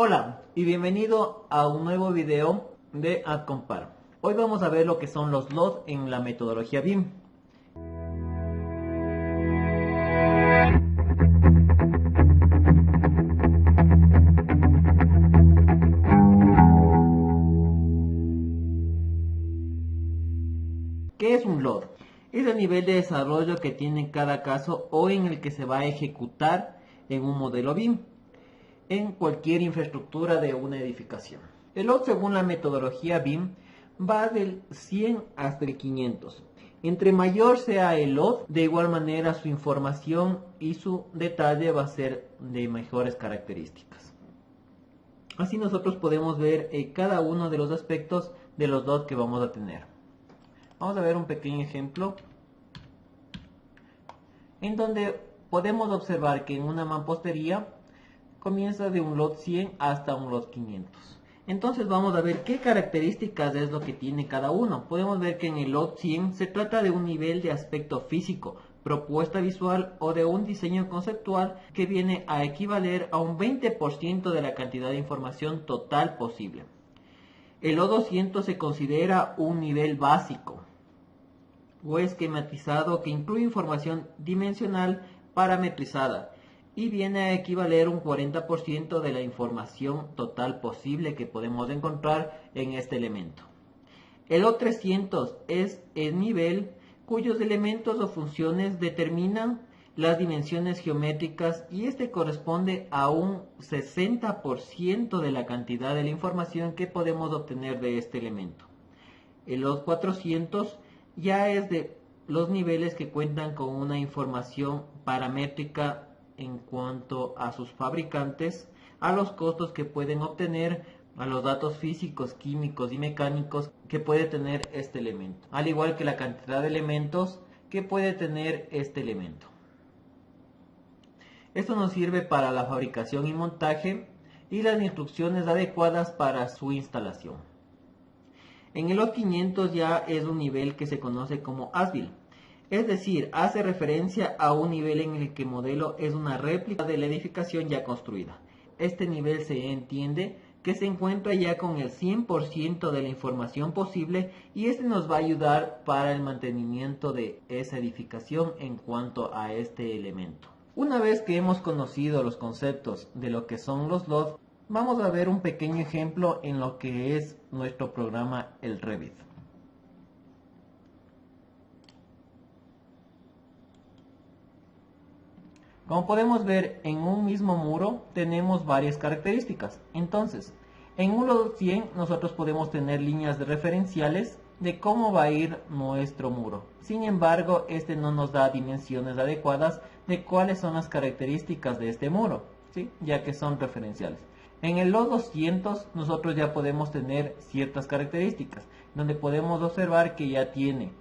Hola y bienvenido a un nuevo video de AdCompar. Hoy vamos a ver lo que son los LOD en la metodología BIM. ¿Qué es un LOD? Es el nivel de desarrollo que tiene cada caso o en el que se va a ejecutar en un modelo BIM en cualquier infraestructura de una edificación. El LOD, según la metodología BIM, va del 100 hasta el 500. Entre mayor sea el LOD, de igual manera su información y su detalle va a ser de mejores características. Así nosotros podemos ver cada uno de los aspectos de los LOD que vamos a tener. Vamos a ver un pequeño ejemplo en donde podemos observar que en una mampostería comienza de un LOD 100 hasta un LOD 500. Entonces vamos a ver qué características es lo que tiene cada uno. Podemos ver que en el LOD 100 se trata de un nivel de aspecto físico, propuesta visual o de un diseño conceptual que viene a equivaler a un 20% de la cantidad de información total posible. El LOD 200 se considera un nivel básico o esquematizado que incluye información dimensional parametrizada y viene a equivaler un 40% de la información total posible que podemos encontrar en este elemento. El LOD 300 es el nivel cuyos elementos o funciones determinan las dimensiones geométricas y este corresponde a un 60% de la cantidad de la información que podemos obtener de este elemento. El LOD 400 ya es de los niveles que cuentan con una información paramétrica en cuanto a sus fabricantes, a los costos que pueden obtener, a los datos físicos, químicos y mecánicos que puede tener este elemento, al igual que la cantidad de elementos que puede tener este elemento. Esto nos sirve para la fabricación y montaje y las instrucciones adecuadas para su instalación. En el LOD 500 ya es un nivel que se conoce como as-built. Es decir, hace referencia a un nivel en el que el modelo es una réplica de la edificación ya construida. Este nivel se entiende que se encuentra ya con el 100% de la información posible y este nos va a ayudar para el mantenimiento de esa edificación en cuanto a este elemento. Una vez que hemos conocido los conceptos de lo que son los LOD, vamos a ver un pequeño ejemplo en lo que es nuestro programa el Revit. Como podemos ver, en un mismo muro tenemos varias características. Entonces, en un LOD 100 nosotros podemos tener líneas referenciales de cómo va a ir nuestro muro. Sin embargo, este no nos da dimensiones adecuadas de cuáles son las características de este muro, ¿sí? Ya que son referenciales. En el LOD 200 nosotros ya podemos tener ciertas características, donde podemos observar que ya tiene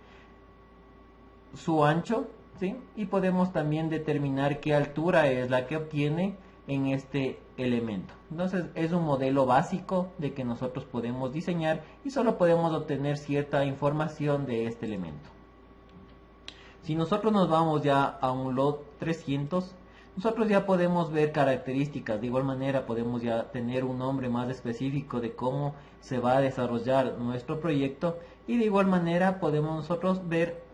su ancho, ¿sí? Y podemos también determinar qué altura es la que obtiene en este elemento. Entonces es un modelo básico de que nosotros podemos diseñar y solo podemos obtener cierta información de este elemento. Si nosotros nos vamos ya a un LOD 300, nosotros ya podemos ver características. De igual manera podemos ya tener un nombre más específico de cómo se va a desarrollar nuestro proyecto y de igual manera podemos nosotros ver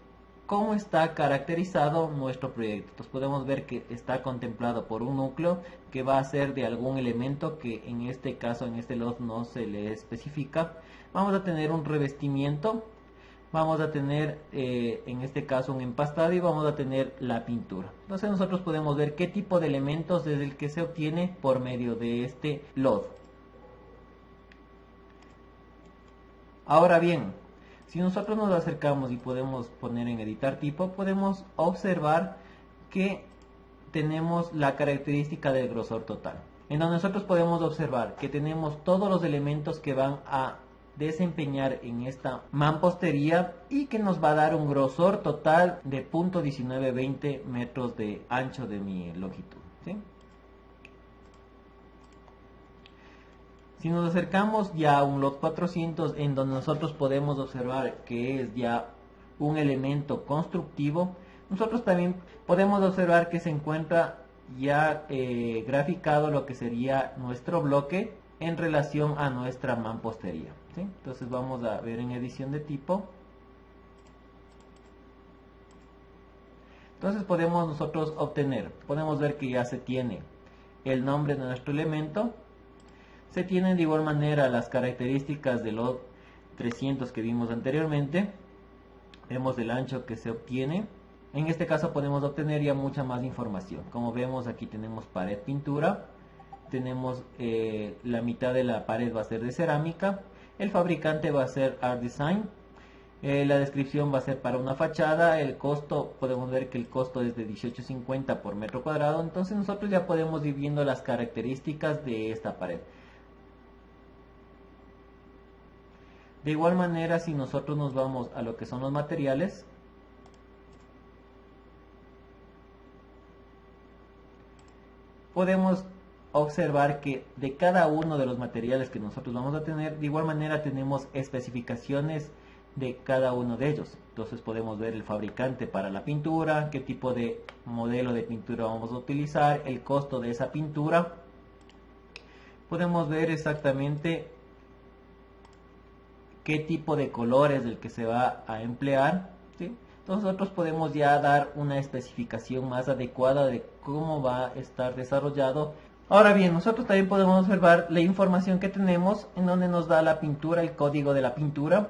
cómo está caracterizado nuestro proyecto. Entonces podemos ver que está contemplado por un núcleo que va a ser de algún elemento que en este caso, en este LOD no se le especifica. Vamos a tener un revestimiento, vamos a tener en este caso un empastado y vamos a tener la pintura. Entonces nosotros podemos ver qué tipo de elementos es el que se obtiene por medio de este LOD. Ahora bien, si nosotros nos acercamos y podemos poner en editar tipo, podemos observar que tenemos la característica del grosor total, en donde nosotros podemos observar que tenemos todos los elementos que van a desempeñar en esta mampostería y que nos va a dar un grosor total de 0.1920 metros de ancho de mi longitud, ¿sí? Si nos acercamos ya a un LOD 400 en donde nosotros podemos observar que es ya un elemento constructivo, nosotros también podemos observar que se encuentra ya graficado lo que sería nuestro bloque en relación a nuestra mampostería, ¿sí? Entonces vamos a ver en edición de tipo. Entonces podemos nosotros obtener, podemos ver que ya se tiene el nombre de nuestro elemento, se tienen de igual manera las características de los 300 que vimos anteriormente, vemos el ancho que se obtiene. En este caso podemos obtener ya mucha más información. Como vemos, aquí tenemos pared pintura, tenemos la mitad de la pared va a ser de cerámica, el fabricante va a ser Art Design, la descripción va a ser para una fachada, el costo, podemos ver que el costo es de 18.50 por metro cuadrado. Entonces nosotros ya podemos ir viendo las características de esta pared. De igual manera, si nosotros nos vamos a lo que son los materiales, podemos observar que de cada uno de los materiales que nosotros vamos a tener, de igual manera tenemos especificaciones de cada uno de ellos. Entonces podemos ver el fabricante para la pintura, qué tipo de modelo de pintura vamos a utilizar, el costo de esa pintura. Podemos ver exactamente qué tipo de color es el que se va a emplear, ¿sí? Entonces nosotros podemos ya dar una especificación más adecuada de cómo va a estar desarrollado. Ahora bien, nosotros también podemos observar la información que tenemos en donde nos da la pintura, el código de la pintura,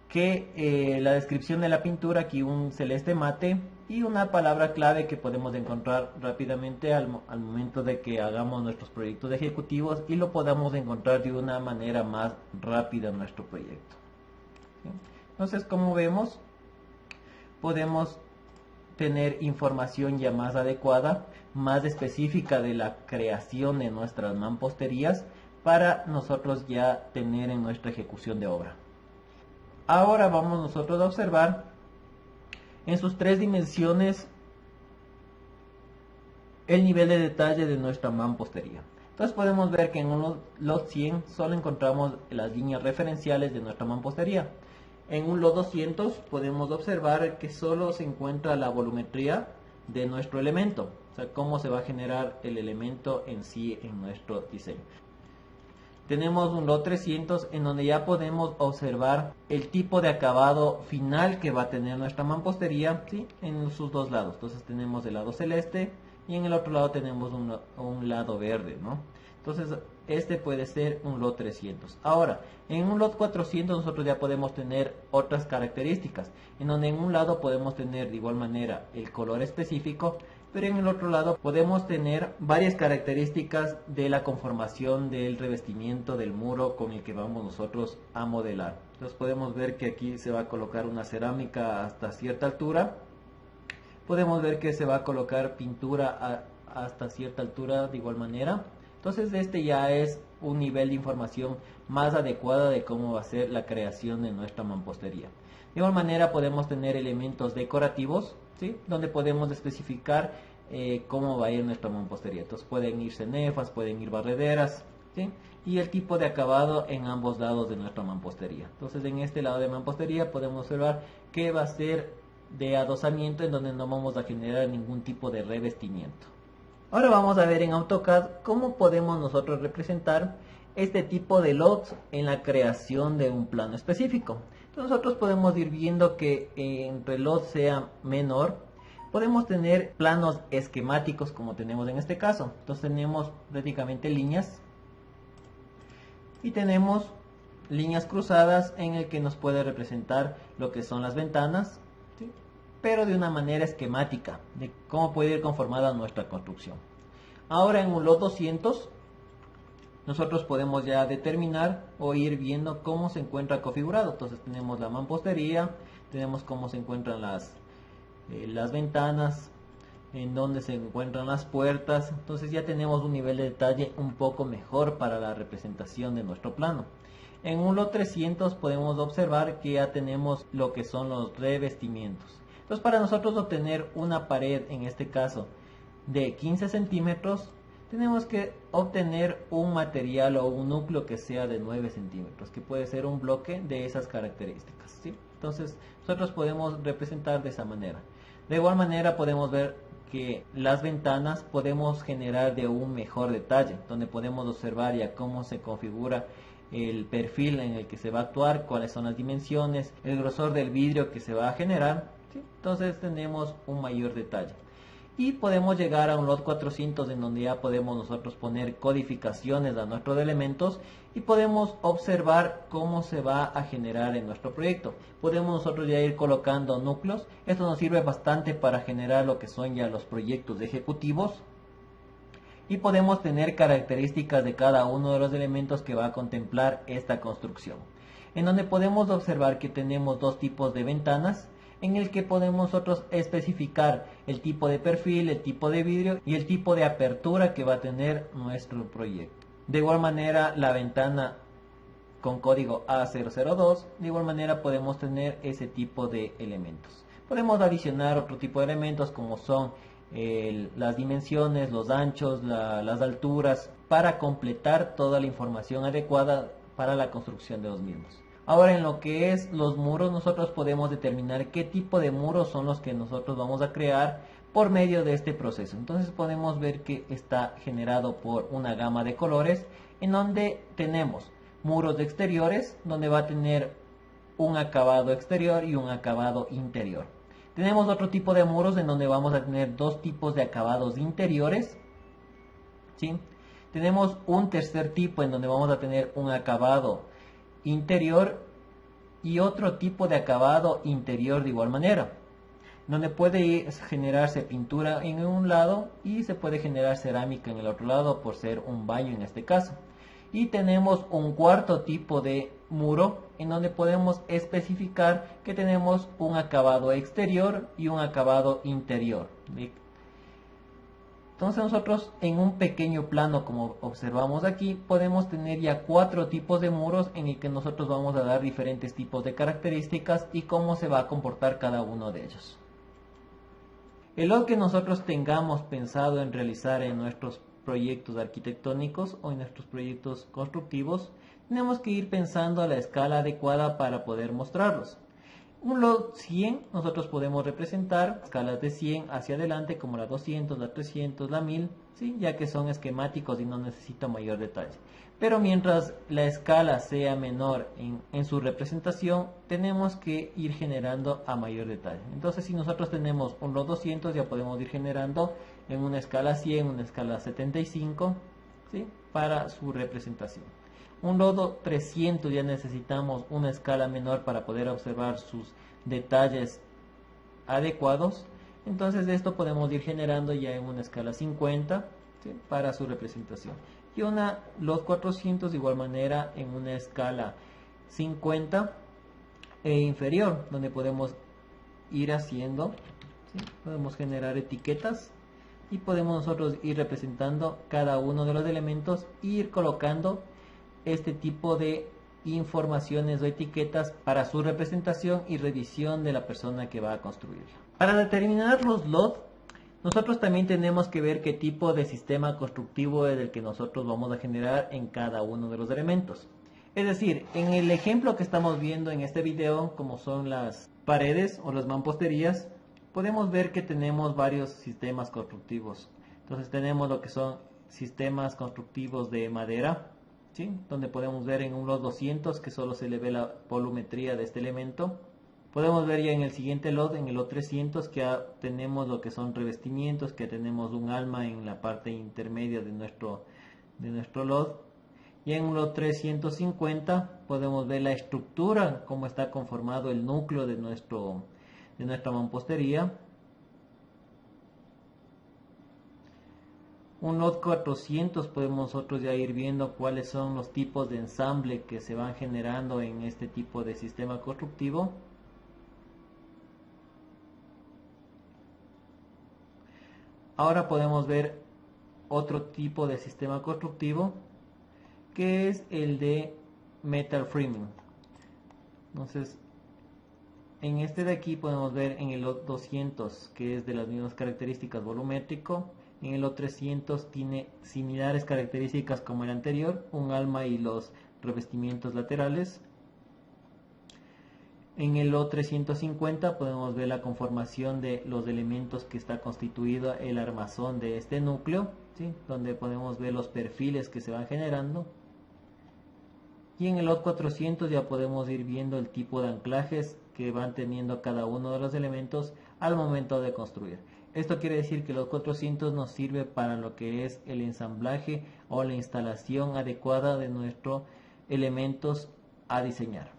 que la descripción de la pintura, aquí un celeste mate y una palabra clave que podemos encontrar rápidamente al momento de que hagamos nuestros proyectos ejecutivos y lo podamos encontrar de una manera más rápida en nuestro proyecto. ¿Sí? Entonces, como vemos, podemos tener información ya más adecuada, más específica de la creación de nuestras mamposterías para nosotros ya tener en nuestra ejecución de obra. Ahora vamos nosotros a observar en sus tres dimensiones el nivel de detalle de nuestra mampostería. Entonces podemos ver que en un lot 100 solo encontramos las líneas referenciales de nuestra mampostería. En un lot 200 podemos observar que solo se encuentra la volumetría de nuestro elemento, o sea, cómo se va a generar el elemento en sí en nuestro diseño. Tenemos un lot 300 en donde ya podemos observar el tipo de acabado final que va a tener nuestra mampostería, ¿sí? En sus dos lados. Entonces tenemos el lado celeste y en el otro lado tenemos un lado verde, ¿no? Entonces este puede ser un lot 300. Ahora, en un lot 400 nosotros ya podemos tener otras características, en donde en un lado podemos tener de igual manera el color específico, pero en el otro lado podemos tener varias características de la conformación del revestimiento del muro con el que vamos nosotros a modelar. Entonces podemos ver que aquí se va a colocar una cerámica hasta cierta altura. Podemos ver que se va a colocar pintura hasta cierta altura de igual manera. Entonces este ya es un nivel de información más adecuada de cómo va a ser la creación de nuestra mampostería. De igual manera podemos tener elementos decorativos, ¿sí? Donde podemos especificar cómo va a ir nuestra mampostería. Entonces pueden ir cenefas, pueden ir barrederas, ¿sí? Y el tipo de acabado en ambos lados de nuestra mampostería. Entonces en este lado de mampostería podemos observar que va a ser de adosamiento, en donde no vamos a generar ningún tipo de revestimiento. Ahora vamos a ver en AutoCAD cómo podemos nosotros representar este tipo de lots en la creación de un plano específico. Entonces nosotros podemos ir viendo que entre el lot sea menor, podemos tener planos esquemáticos como tenemos en este caso. Entonces tenemos prácticamente líneas y tenemos líneas cruzadas en el que nos puede representar lo que son las ventanas, ¿sí? Pero de una manera esquemática de cómo puede ir conformada nuestra construcción. Ahora en un lot 200 nosotros podemos ya determinar o ir viendo cómo se encuentra configurado. Entonces tenemos la mampostería, tenemos cómo se encuentran las ventanas, en dónde se encuentran las puertas. Entonces ya tenemos un nivel de detalle un poco mejor para la representación de nuestro plano. En un lot 300 podemos observar que ya tenemos lo que son los revestimientos. Entonces para nosotros obtener una pared, en este caso de 15 centímetros, tenemos que obtener un material o un núcleo que sea de 9 centímetros, que puede ser un bloque de esas características, ¿sí? Entonces nosotros podemos representar de esa manera. De igual manera podemos ver que las ventanas podemos generar de un mejor detalle, donde podemos observar ya cómo se configura el perfil en el que se va a actuar, cuáles son las dimensiones, el grosor del vidrio que se va a generar, ¿sí? Entonces tenemos un mayor detalle. Y podemos llegar a un lot 400 en donde ya podemos nosotros poner codificaciones a nuestros elementos y podemos observar cómo se va a generar en nuestro proyecto. Podemos nosotros ya ir colocando núcleos. Esto nos sirve bastante para generar lo que son ya los proyectos ejecutivos. Y podemos tener características de cada uno de los elementos que va a contemplar esta construcción. En donde podemos observar que tenemos dos tipos de ventanas, en el que podemos nosotros especificar el tipo de perfil, el tipo de vidrio y el tipo de apertura que va a tener nuestro proyecto. De igual manera, la ventana con código A002, de igual manera podemos tener ese tipo de elementos. Podemos adicionar otro tipo de elementos como son las dimensiones, los anchos, las alturas, para completar toda la información adecuada para la construcción de los mismos. Ahora, en lo que es los muros, nosotros podemos determinar qué tipo de muros son los que nosotros vamos a crear por medio de este proceso. Entonces podemos ver que está generado por una gama de colores, en donde tenemos muros exteriores, donde va a tener un acabado exterior y un acabado interior. Tenemos otro tipo de muros en donde vamos a tener dos tipos de acabados interiores, ¿sí? Tenemos un tercer tipo en donde vamos a tener un acabado interior y otro tipo de acabado interior de igual manera, donde puede generarse pintura en un lado y se puede generar cerámica en el otro lado, por ser un baño en este caso. Y tenemos un cuarto tipo de muro en donde podemos especificar que tenemos un acabado exterior y un acabado interior. Entonces nosotros en un pequeño plano, como observamos aquí, podemos tener ya 4 tipos de muros en el que nosotros vamos a dar diferentes tipos de características y cómo se va a comportar cada uno de ellos. El lot que nosotros tengamos pensado en realizar en nuestros proyectos arquitectónicos o en nuestros proyectos constructivos, tenemos que ir pensando a la escala adecuada para poder mostrarlos. Un lot 100 nosotros podemos representar escalas de 100 hacia adelante como la 200, la 300, la 1000, ¿sí? Ya que son esquemáticos y no necesitan mayor detalle. Pero mientras la escala sea menor en su representación, tenemos que ir generando a mayor detalle. Entonces, si nosotros tenemos un lot 200, ya podemos ir generando en una escala 100, una escala 75, ¿sí? Para su representación. Un lodo 300 ya necesitamos una escala menor para poder observar sus detalles adecuados. Entonces de esto podemos ir generando ya en una escala 50, ¿sí? Para su representación. Y una lot 400 de igual manera en una escala 50 e inferior, donde podemos ir haciendo, ¿sí? Podemos generar etiquetas y podemos nosotros ir representando cada uno de los elementos e ir colocando este tipo de informaciones o etiquetas para su representación y revisión de la persona que va a construirla. Para determinar los lots, nosotros también tenemos que ver qué tipo de sistema constructivo es el que nosotros vamos a generar en cada uno de los elementos. Es decir, en el ejemplo que estamos viendo en este video, como son las paredes o las mamposterías, podemos ver que tenemos varios sistemas constructivos. Entonces tenemos lo que son sistemas constructivos de madera, ¿sí? Donde podemos ver en un lot 200 que solo se le ve la volumetría de este elemento. Podemos ver ya en el siguiente lot, en el lot 300, que ya tenemos lo que son revestimientos, que tenemos un alma en la parte intermedia de nuestro lot. Y en un lot 350 podemos ver la estructura, cómo está conformado el núcleo de nuestra mampostería. Un lot 400 podemos nosotros ya ir viendo cuáles son los tipos de ensamble que se van generando en este tipo de sistema constructivo. Ahora podemos ver otro tipo de sistema constructivo, que es el de metal framing. Entonces, en este de aquí podemos ver en el lot 200, que es de las mismas características, volumétrico. En el lot 300 tiene similares características como el anterior, un alma y los revestimientos laterales. En el lot 350 podemos ver la conformación de los elementos que está constituido el armazón de este núcleo, ¿sí? Donde podemos ver los perfiles que se van generando. Y en el lot 400 ya podemos ir viendo el tipo de anclajes que van teniendo cada uno de los elementos al momento de construir. Esto quiere decir que el lot 400 nos sirve para lo que es el ensamblaje o la instalación adecuada de nuestros elementos a diseñar.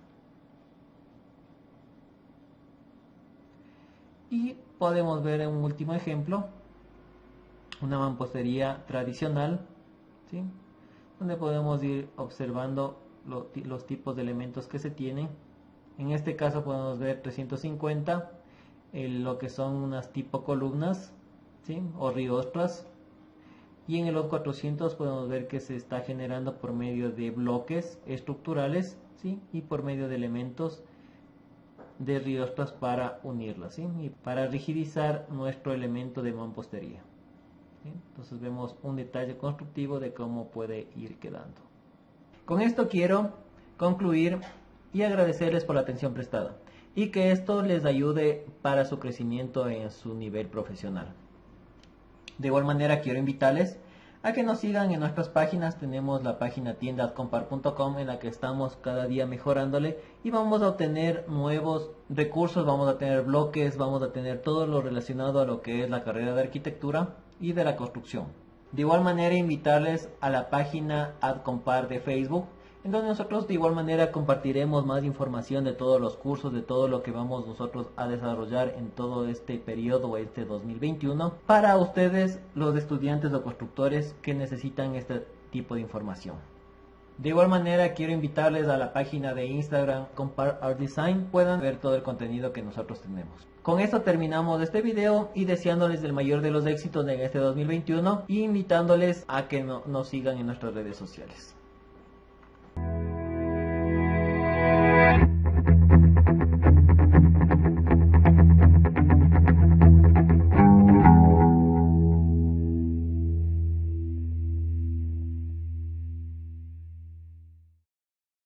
Y podemos ver en un último ejemplo una mampostería tradicional, ¿sí? Donde podemos ir observando los tipos de elementos que se tienen. En este caso podemos ver 350, lo que son unas tipo columnas, ¿sí? O riostras. Y en el lot 400 podemos ver que se está generando por medio de bloques estructurales, ¿sí? Y por medio de elementos de riostras para unirlas, ¿sí? Y para rigidizar nuestro elemento de mampostería, ¿sí? Entonces vemos un detalle constructivo de cómo puede ir quedando. Con esto quiero concluir y agradecerles por la atención prestada y que esto les ayude para su crecimiento en su nivel profesional. De igual manera quiero invitarles a que nos sigan en nuestras páginas. Tenemos la página tienda.adcompar.com en la que estamos cada día mejorándole y vamos a obtener nuevos recursos, vamos a tener bloques, vamos a tener todo lo relacionado a lo que es la carrera de arquitectura y de la construcción. De igual manera invitarles a la página Adcompar de Facebook, en donde nosotros de igual manera compartiremos más información de todos los cursos, de todo lo que vamos nosotros a desarrollar en todo este periodo, este 2021, para ustedes, los estudiantes o constructores que necesitan este tipo de información. De igual manera quiero invitarles a la página de Instagram Compar Art Design, puedan ver todo el contenido que nosotros tenemos. Con esto terminamos este video y deseándoles el mayor de los éxitos en este 2021 y invitándoles a que nos sigan en nuestras redes sociales.